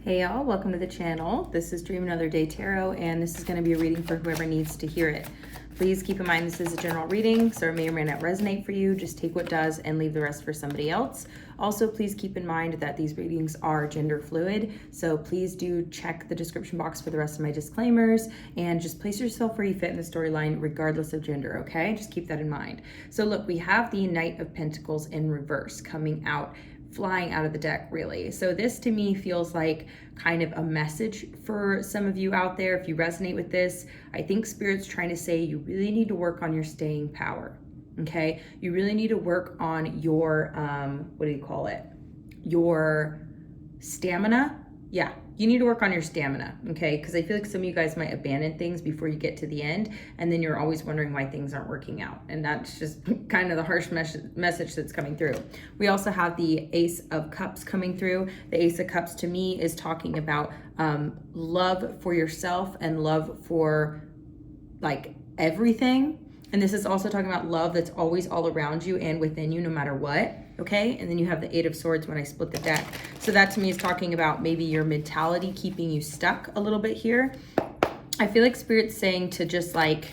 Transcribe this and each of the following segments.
Hey y'all, welcome to the channel. This is Dream Another Day Tarot, and this is going to be a reading for whoever needs to hear it. Please keep in mind this is a general reading, so it may or may not resonate for you. Just take what does and leave the rest for somebody else. Also, please keep in mind that these readings are gender fluid, so please do check the description box for the rest of my disclaimers, and just place yourself where you fit in the storyline regardless of gender, okay? Just keep that in mind. So look, we have the Knight of Pentacles in reverse coming out, flying out of the deck, really. So this to me feels like kind of a message for some of you out there. If you resonate with this, I think Spirit's trying to say you really need to work on your staying power, okay? You really need to work on your, what do you call it? Your stamina. Yeah, you need to work on your stamina, okay? Because I feel like some of you guys might abandon things before you get to the end, and then you're always wondering why things aren't working out. And that's just kind of the harsh message that's coming through. We also have the Ace of Cups coming through. The Ace of Cups to me is talking about love for yourself and love for like everything. And this is also talking about love that's always all around you and within you no matter what, okay? And then you have the Eight of Swords when I split the deck. So that to me is talking about maybe your mentality keeping you stuck a little bit here. I feel like Spirit's saying to just like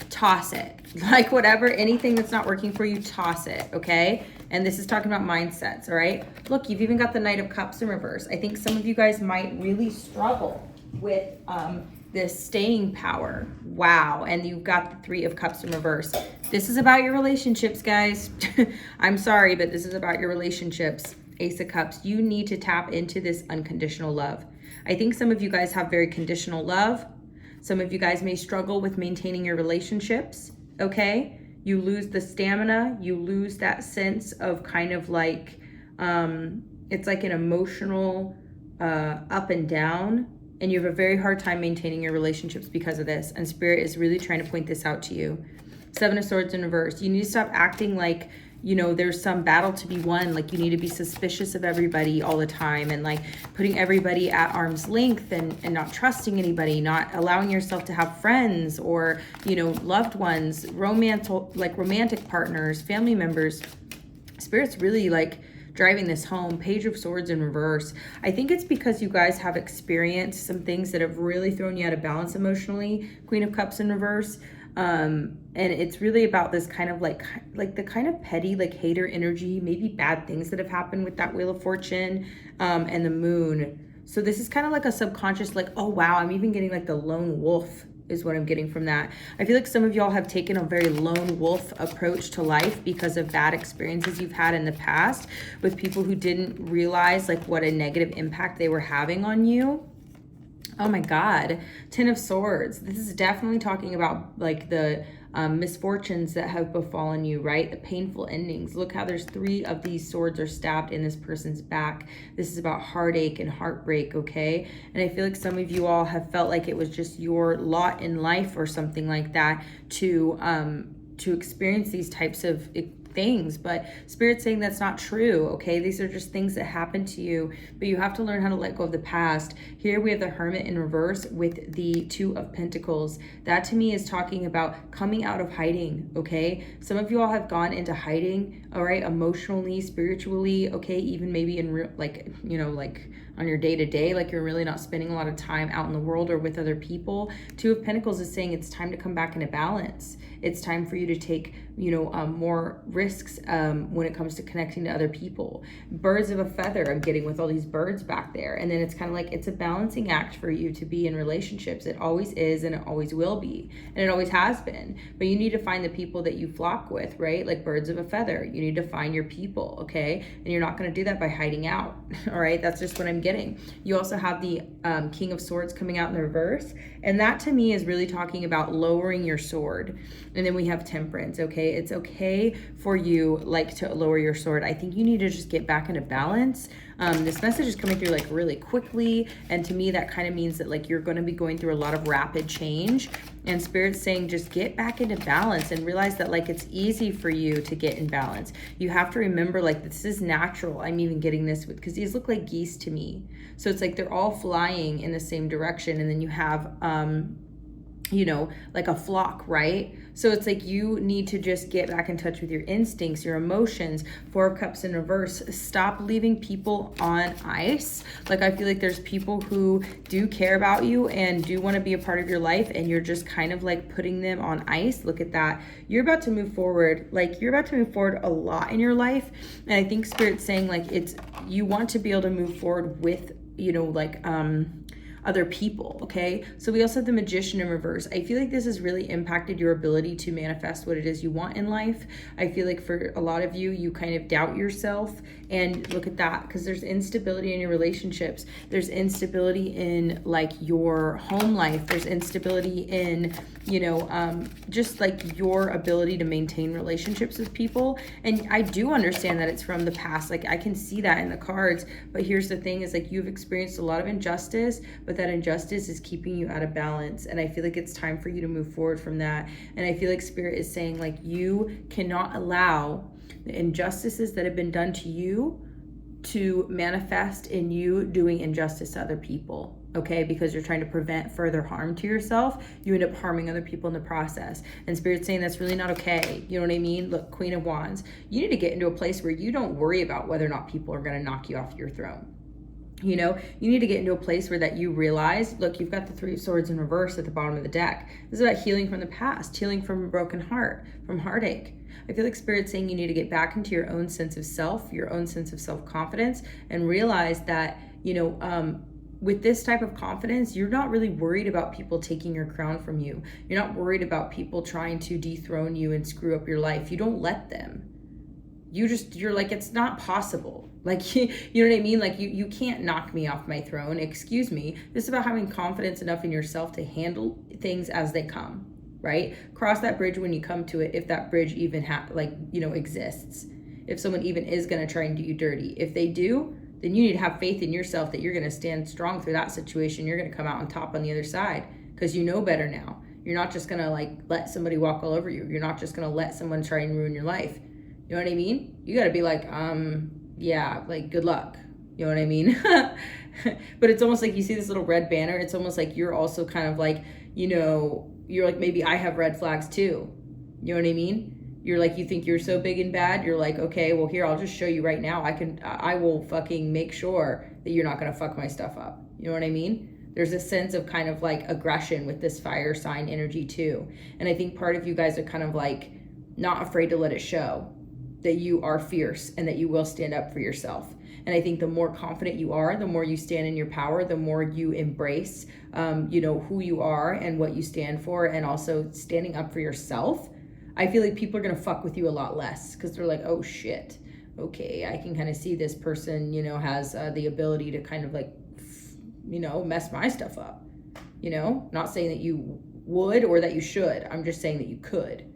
toss it. Like whatever, anything that's not working for you, toss it, okay? And this is talking about mindsets, all right? Look, you've even got the Knight of Cups in reverse. I think some of you guys might really struggle with this staying power. Wow. And you've got the Three of Cups in reverse. This is about your relationships, guys. I'm sorry, but this is about your relationships. Ace of Cups. You need to tap into this unconditional love. I think some of you guys have very conditional love. Some of you guys may struggle with maintaining your relationships, okay? You lose the stamina. You lose that sense of kind of like, it's like an emotional up and down. And you have a very hard time maintaining your relationships because of this. And Spirit is really trying to point this out to you. Seven of Swords in reverse. You need to stop acting like, you know, there's some battle to be won. Like you need to be suspicious of everybody all the time and like putting everybody at arm's length and not trusting anybody, not allowing yourself to have friends or, you know, loved ones, romantic partners, family members. Spirit's really like driving this home. Page of Swords in reverse. I think it's because you guys have experienced some things that have really thrown you out of balance emotionally. Queen of Cups in reverse. And it's really about this kind of like the kind of petty, like hater energy, maybe bad things that have happened with that Wheel of Fortune, and the Moon. So this is kind of like a subconscious, like, oh wow, I'm even getting like the lone wolf is what I'm getting from that. I feel like some of y'all have taken a very lone wolf approach to life because of bad experiences you've had in the past with people who didn't realize like what a negative impact they were having on you. Oh my God. Ten of Swords. This is definitely talking about like the misfortunes that have befallen you, right? The painful endings. Look how there's three of these swords are stabbed in this person's back. This is about heartache and heartbreak, okay? And I feel like some of you all have felt like it was just your lot in life or something like that to experience these types of things, but Spirit's saying that's not true, okay? These are just things that happen to you, but you have to learn how to let go of the past. Here we have the Hermit in reverse with the Two of Pentacles. That to me is talking about coming out of hiding, okay? Some of you all have gone into hiding, all right, emotionally, spiritually, okay, even maybe in real, like, you know, like on your day-to-day, like you're really not spending a lot of time out in the world or with other people. Two of Pentacles is saying it's time to come back into balance. It's time for you to take, you know, more risks when it comes to connecting to other people. Birds of a feather I'm getting with all these birds back there. And then it's kind of like it's a balancing act for you to be in relationships. It always is and it always will be. And it always has been. But you need to find the people that you flock with, right? Like birds of a feather. You need to find your people, okay? And you're not going to do that by hiding out, all right? That's just what I'm getting. You also have the King of Swords coming out in the reverse. And that to me is really talking about lowering your sword. And then we have Temperance, okay? It's okay for you like to lower your sword. I think you need to just get back into balance. This message is coming through like really quickly. And to me, that kind of means that like you're going to be going through a lot of rapid change. And Spirit's saying just get back into balance and realize that like it's easy for you to get in balance. You have to remember like this is natural. I'm even getting this with, because these look like geese to me. So it's like they're all flying in the same direction. And then you have like a flock, right? So it's like you need to just get back in touch with your instincts, your emotions. 4 of Cups in reverse. Stop leaving people on ice. Like, I feel like there's people who do care about you and do want to be a part of your life, and you're just kind of like putting them on ice. Look at that. You're about to move forward. Like, you're about to move forward a lot in your life. And I think Spirit's saying like you want to be able to move forward with, other people. Okay, so we also have the Magician in reverse. I feel like this has really impacted your ability to manifest what it is you want in life. I feel like for a lot of you, you kind of doubt yourself, and look at that, because there's instability in your relationships, there's instability in like your home life, there's instability in just like your ability to maintain relationships with people. And I do understand that it's from the past, like I can see that in the cards, but here's the thing is like you've experienced a lot of injustice, but that injustice is keeping you out of balance. And I feel like it's time for you to move forward from that. And I feel like Spirit is saying like you cannot allow the injustices that have been done to you to manifest in you doing injustice to other people. Okay, because you're trying to prevent further harm to yourself, you end up harming other people in the process. And Spirit's saying that's really not okay. You know what I mean? Look, Queen of Wands, you need to get into a place where you don't worry about whether or not people are going to knock you off your throne. You need to get into a place where that you realize, look, you've got the 3 of Swords in reverse at the bottom of the deck. This is about healing from the past, healing from a broken heart, from heartache. I feel like Spirit's saying you need to get back into your own sense of self, your own sense of self-confidence, and realize that, with this type of confidence, you're not really worried about people taking your crown from you. You're not worried about people trying to dethrone you and screw up your life. You don't let them. You're like, it's not possible. Like, you know what I mean? Like, you can't knock me off my throne. Excuse me. This is about having confidence enough in yourself to handle things as they come, right? Cross that bridge when you come to it, if that bridge even exists. If someone even is going to try and do you dirty. If they do, then you need to have faith in yourself that you're going to stand strong through that situation. You're going to come out on top on the other side because you know better now. You're not just going to like let somebody walk all over you. You're not just going to let someone try and ruin your life. You know what I mean? You got to be like, yeah, like good luck. You know what I mean? But it's almost like you see this little red banner. It's almost like you're also kind of like, you're like, maybe I have red flags too. You know what I mean? You're like, you think you're so big and bad. You're like, okay, well here, I'll just show you right now. I will fucking make sure that you're not going to fuck my stuff up. You know what I mean? There's a sense of kind of like aggression with this fire sign energy too. And I think part of you guys are kind of like not afraid to let it show that you are fierce and that you will stand up for yourself. And I think the more confident you are, the more you stand in your power, the more you embrace, who you are and what you stand for, and also standing up for yourself. I feel like people are going to fuck with you a lot less because they're like, oh shit, okay, I can kind of see this person, has the ability to kind of like, mess my stuff up. Not saying that you would or that you should. I'm just saying that you could.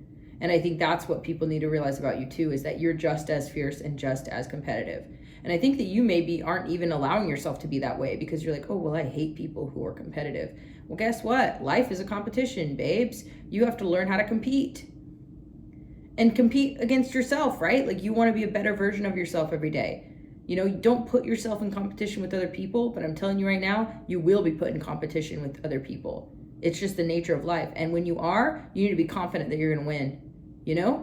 And I think that's what people need to realize about you too, is that you're just as fierce and just as competitive. And I think that you maybe aren't even allowing yourself to be that way because you're like, oh, well, I hate people who are competitive. Well, guess what? Life is a competition, babes. You have to learn how to compete. And compete against yourself, right? Like you want to be a better version of yourself every day. Don't put yourself in competition with other people, but I'm telling you right now, you will be put in competition with other people. It's just the nature of life. And when you are, you need to be confident that you're going to win,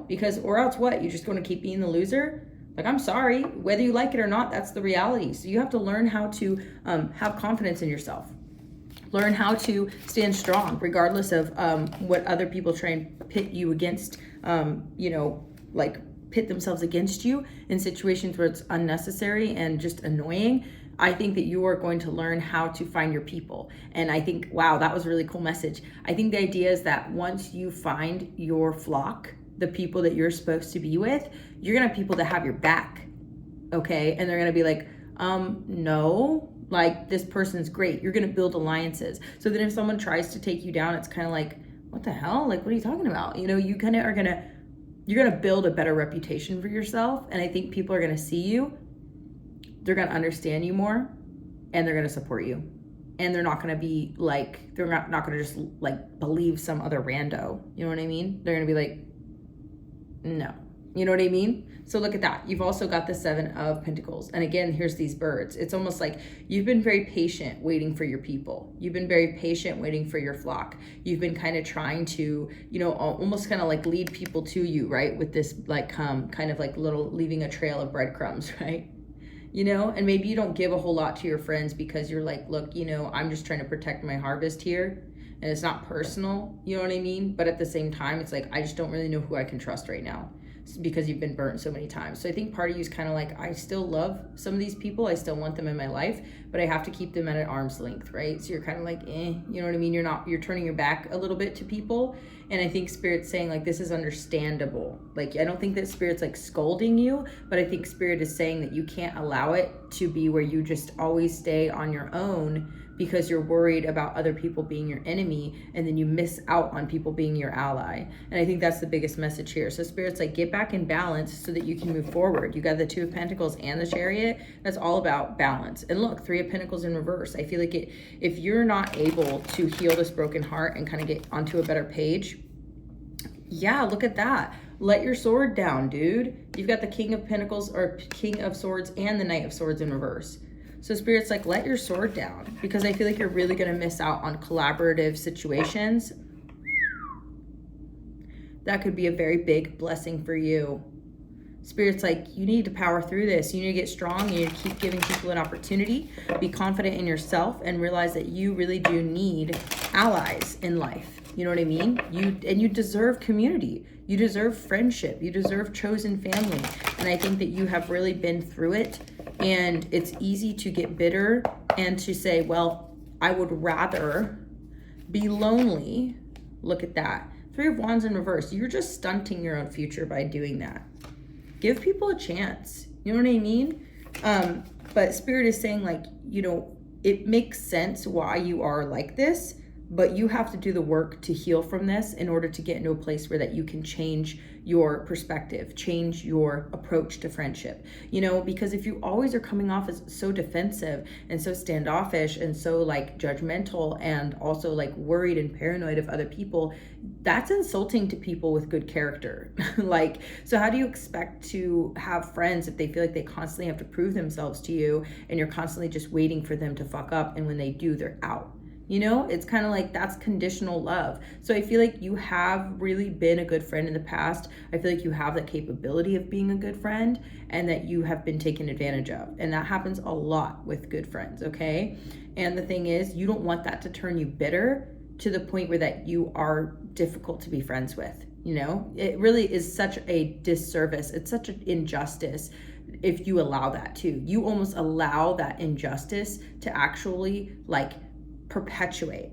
because, or else what? You're just going to keep being the loser? Like, I'm sorry, whether you like it or not, that's the reality. So you have to learn how to have confidence in yourself. Learn how to stand strong, regardless of what other people try and pit you against, pit themselves against you in situations where it's unnecessary and just annoying. I think that you are going to learn how to find your people. And I think, wow, that was a really cool message. I think the idea is that once you find your flock, the people that you're supposed to be with, you're going to have people that have your back. Okay. And they're going to be like, no, like this person's great. You're going to build alliances. So that if someone tries to take you down, it's kind of like, what the hell? Like, what are you talking about? You kind of you're going to build a better reputation for yourself. And I think people are going to see you. They're going to understand you more, and they're going to support you. And they're not going to be like, they're not going to just like believe some other rando. You know what I mean? They're going to be like, no, You know what I mean? So look at that. You've also got the 7 of Pentacles. And again, here's these birds. It's almost like you've been very patient waiting for your people. You've been very patient waiting for your flock. You've been kind of trying to, you know, almost kind of like lead people to you, right? With this like kind of like little leaving a trail of breadcrumbs, right? You know, and maybe you don't give a whole lot to your friends because you're like, look, you know, I'm just trying to protect my harvest here. And it's not personal, you know what I mean? But at the same time, it's like, I just don't really know who I can trust right now, because you've been burnt so many times. So I think part of you is kind of like, I still love some of these people. I still want them in my life, but I have to keep them at an arm's length, right? So you're kind of like, you know what I mean? You're turning your back a little bit to people. And I think Spirit's saying like, this is understandable. Like, I don't think that Spirit's like scolding you, but I think Spirit is saying that you can't allow it to be where you just always stay on your own because you're worried about other people being your enemy, and then you miss out on people being your ally. And I think that's the biggest message here. So Spirit's like, get back in balance so that you can move forward. You got the 2 of Pentacles and the Chariot. That's all about balance. And look, 3 of Pentacles in reverse. I feel like if you're not able to heal this broken heart and kind of get onto a better page, yeah, look at that. Let your sword down, dude. You've got the King of Pentacles or King of Swords and the Knight of Swords in reverse. So Spirit's like, let your sword down, because I feel like you're really going to miss out on collaborative situations. That could be a very big blessing for you. Spirit's like, you need to power through this. You need to get strong. You need to keep giving people an opportunity. Be confident in yourself and realize that you really do need allies in life. You know what I mean? You deserve community. You deserve friendship. You deserve chosen family. And I think that you have really been through it. And it's easy to get bitter and to say, well, I would rather be lonely. Look at that. 3 of Wands in reverse. You're just stunting your own future by doing that. Give people a chance. You know what I mean? But Spirit is saying, like, you know, it makes sense why you are like this, but you have to do the work to heal from this in order to get into a place where that you can change your perspective, change your approach to friendship. You know, because if you always are coming off as so defensive and so standoffish and so like judgmental and also like worried and paranoid of other people, that's insulting to people with good character. Like, so how do you expect to have friends if they feel like they constantly have to prove themselves to you and you're constantly just waiting for them to fuck up, and when they do, they're out? You know, it's kind of like, that's conditional love. So I feel like you have really been a good friend in the past. I feel like you have that capability of being a good friend, and that you have been taken advantage of. And that happens a lot with good friends, okay? And the thing is, you don't want that to turn you bitter to the point where that you are difficult to be friends with. You know, it really is such a disservice. It's such an injustice if you allow that too. You almost allow that injustice to actually like perpetuate.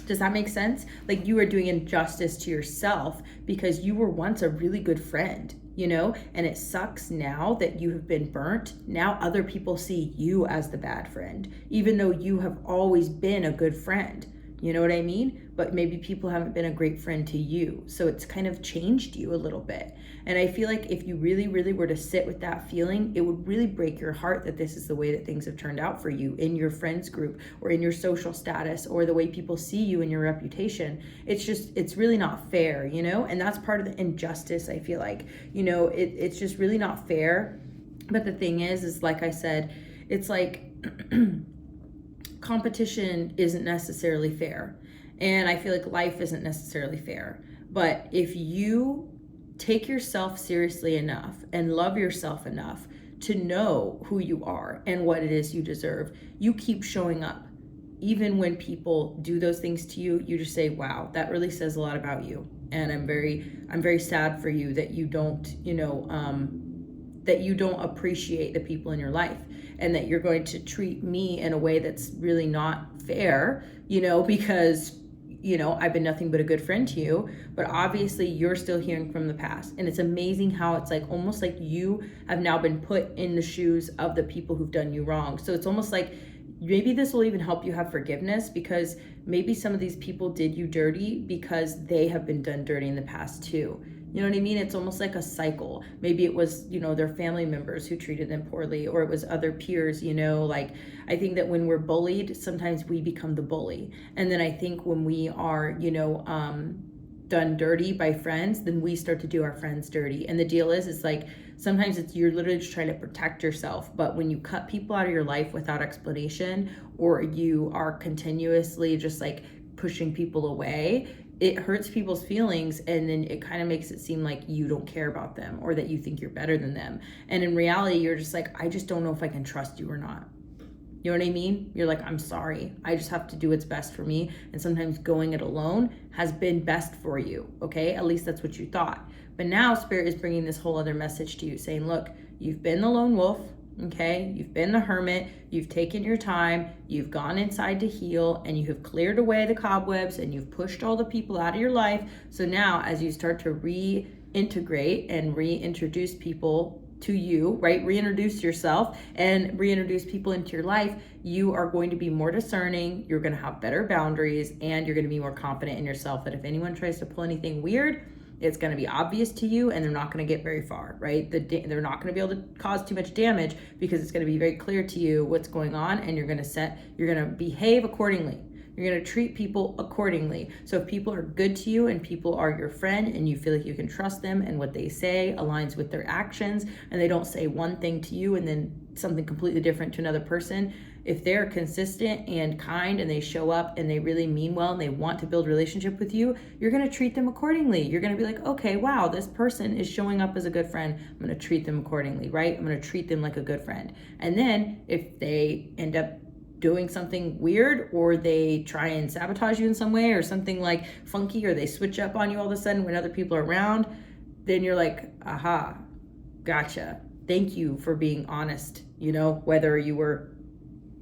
Does that make sense? Like, you are doing injustice to yourself because you were once a really good friend, you know, and it sucks now that you have been burnt. Now other people see you as the bad friend, even though you have always been a good friend. You know what I mean? But maybe people haven't been a great friend to you. So it's kind of changed you a little bit. And I feel like if you really, really were to sit with that feeling, it would really break your heart that this is the way that things have turned out for you in your friends group or in your social status or the way people see you and your reputation. It's really not fair, you know? And that's part of the injustice, I feel like. You know, it's just really not fair. But the thing is like I said, it's like competition isn't necessarily fair. And I feel like life isn't necessarily fair. But if you take yourself seriously enough and love yourself enough to know who you are and what it is you deserve, you keep showing up. Even when people do those things to you, you just say, wow, that really says a lot about you. And I'm very sad for you that you don't, that you don't appreciate the people in your life, and that you're going to treat me in a way that's really not fair, you know, because, you know, I've been nothing but a good friend to you, but obviously you're still hearing from the past. And it's amazing how it's like almost like you have now been put in the shoes of the people who've done you wrong. So it's almost like maybe this will even help you have forgiveness, because maybe some of these people did you dirty because they have been done dirty in the past too. You know what I mean? It's almost like a cycle. Maybe it was, you know, their family members who treated them poorly, or it was other peers, you know, like I think that when we're bullied, sometimes we become the bully. And then I think when we are, you know, done dirty by friends, then we start to do our friends dirty. And the deal is like, sometimes you're literally just trying to protect yourself. But when you cut people out of your life without explanation, or you are continuously just like pushing people away, it hurts people's feelings, and then it kind of makes it seem like you don't care about them or that you think you're better than them. And in reality, you're just like, I just don't know if I can trust you or not. You know what I mean? You're like, I'm sorry. I just have to do what's best for me. And sometimes going it alone has been best for you, okay? At least that's what you thought. But now Spirit is bringing this whole other message to you saying, look, you've been the lone wolf, okay? You've been the hermit. You've taken your time. You've gone inside to heal, and you have cleared away the cobwebs, and you've pushed all the people out of your life. So now as you start to reintegrate and reintroduce people to you, right? Reintroduce yourself and reintroduce people into your life, you are going to be more discerning, you're going to have better boundaries, and you're going to be more confident in yourself that if anyone tries to pull anything weird, it's going to be obvious to you, and they're not going to get very far, right? They're not going to be able to cause too much damage because it's going to be very clear to you what's going on, and you're going to behave accordingly. You're going to treat people accordingly. So if people are good to you and people are your friend and you feel like you can trust them and what they say aligns with their actions, and they don't say one thing to you and then something completely different to another person, if they're consistent and kind and they show up and they really mean well and they want to build a relationship with you, you're going to treat them accordingly. You're going to be like, okay, wow, this person is showing up as a good friend. I'm going to treat them accordingly, right? I'm going to treat them like a good friend. And then if they end up doing something weird, or they try and sabotage you in some way, or something like funky, or they switch up on you all of a sudden when other people are around, then you're like, aha, gotcha. Thank you for being honest. You know, whether you were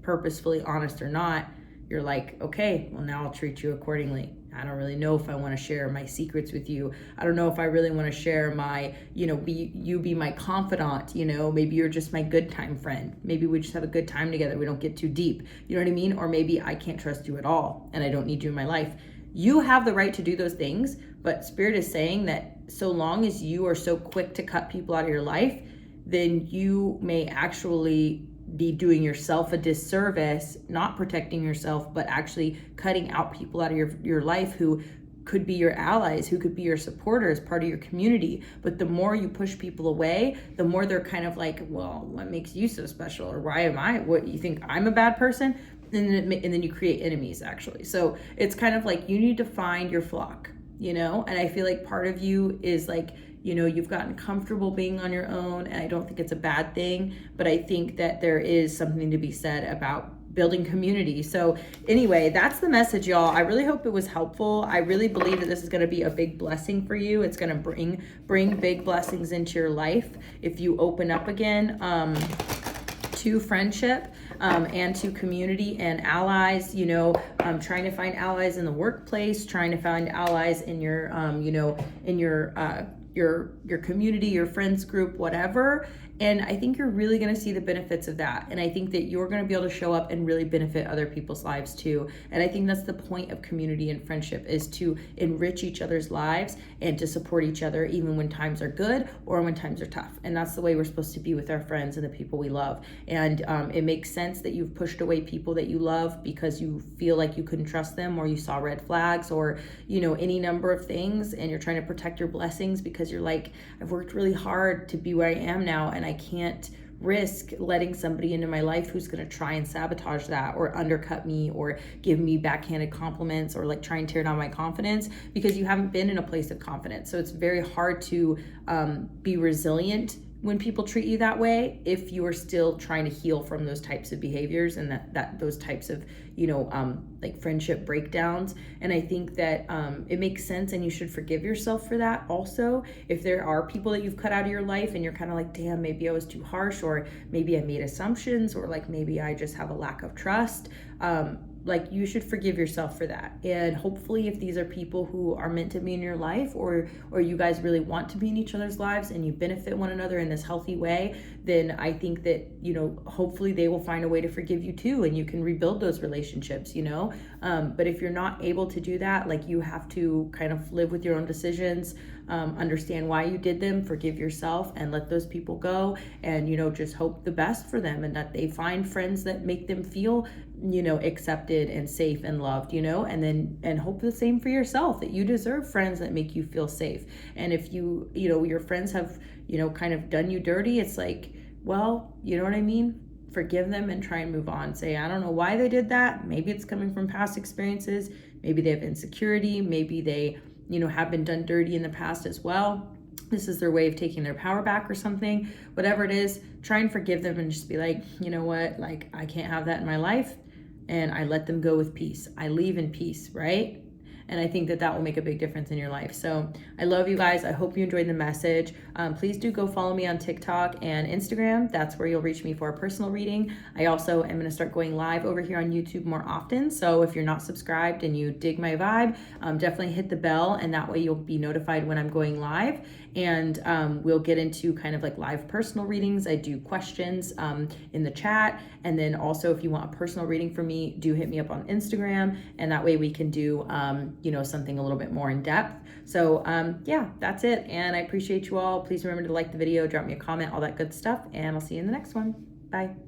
purposefully honest or not, you're like, okay, well, now I'll treat you accordingly. I don't really know if I want to share my secrets with you. I don't know if I really want to share my, be my confidant, maybe you're just my good time friend. Maybe we just have a good time together. We don't get too deep. You know what I mean? Or maybe I can't trust you at all and I don't need you in my life. You have the right to do those things, but Spirit is saying that so long as you are so quick to cut people out of your life, then you may actually be doing yourself a disservice, not protecting yourself, but actually cutting out people out of your life who could be your allies, who could be your supporters, part of your community. But the more you push people away, the more they're kind of like, well, what makes you so special? Or why am I? What, you think I'm a bad person? And then you create enemies, actually. So it's kind of like you need to find your flock, and I feel like part of you is like, you've gotten comfortable being on your own, and I don't think it's a bad thing, but I think that there is something to be said about building community. So anyway, that's the message, y'all. I really hope it was helpful. I really believe that this is going to be a big blessing for you. It's going to bring big blessings into your life if you open up again to friendship and to community and allies, trying to find allies in the workplace, trying to find allies in your, in your community, your friends group, whatever. And I think you're really going to see the benefits of that. And I think that you're going to be able to show up and really benefit other people's lives too. And I think that's the point of community and friendship, is to enrich each other's lives and to support each other even when times are good or when times are tough. And that's the way we're supposed to be with our friends and the people we love. And it makes sense that you've pushed away people that you love because you feel like you couldn't trust them, or you saw red flags, or any number of things, and you're trying to protect your blessings because you're like, I've worked really hard to be where I am now, and I can't risk letting somebody into my life who's going to try and sabotage that, or undercut me, or give me backhanded compliments, or like try and tear down my confidence, because you haven't been in a place of confidence. So it's very hard to be resilient when people treat you that way if you are still trying to heal from those types of behaviors and that those types of like friendship breakdowns. And I think that it makes sense, and you should forgive yourself for that also. If there are people that you've cut out of your life and you're kind of like, damn, maybe I was too harsh, or maybe I made assumptions, or like maybe I just have a lack of trust, like you should forgive yourself for that. And hopefully if these are people who are meant to be in your life, or you guys really want to be in each other's lives and you benefit one another in this healthy way, then I think that, hopefully they will find a way to forgive you too, and you can rebuild those relationships, But if you're not able to do that, like you have to kind of live with your own decisions. understand why you did them, forgive yourself, and let those people go. And, you know, just hope the best for them and that they find friends that make them feel, you know, accepted and safe and loved, you know, and hope the same for yourself, that you deserve friends that make you feel safe. And if you know, your friends have, you know, kind of done you dirty, it's like, well, you know what I mean? Forgive them and try and move on. Say, I don't know why they did that. Maybe it's coming from past experiences. Maybe they have insecurity. Maybe they, you know, have been done dirty in the past as well. This is their way of taking their power back or something. Whatever it is, try and forgive them and just be like, you know what? Like, I can't have that in my life. And I let them go with peace. I leave in peace, right? And I think that that will make a big difference in your life. So I love you guys. I hope you enjoyed the message. Please do go follow me on TikTok and Instagram. That's where you'll reach me for a personal reading. I also am going to start going live over here on YouTube more often. So if you're not subscribed and you dig my vibe, definitely hit the bell, and that way you'll be notified when I'm going live. And we'll get into kind of like live personal readings. I do questions in the chat. And then also, if you want a personal reading from me, do hit me up on Instagram. And that way we can do, you know, something a little bit more in depth. So yeah, that's it. And I appreciate you all. Please remember to like the video, drop me a comment, all that good stuff. And I'll see you in the next one. Bye.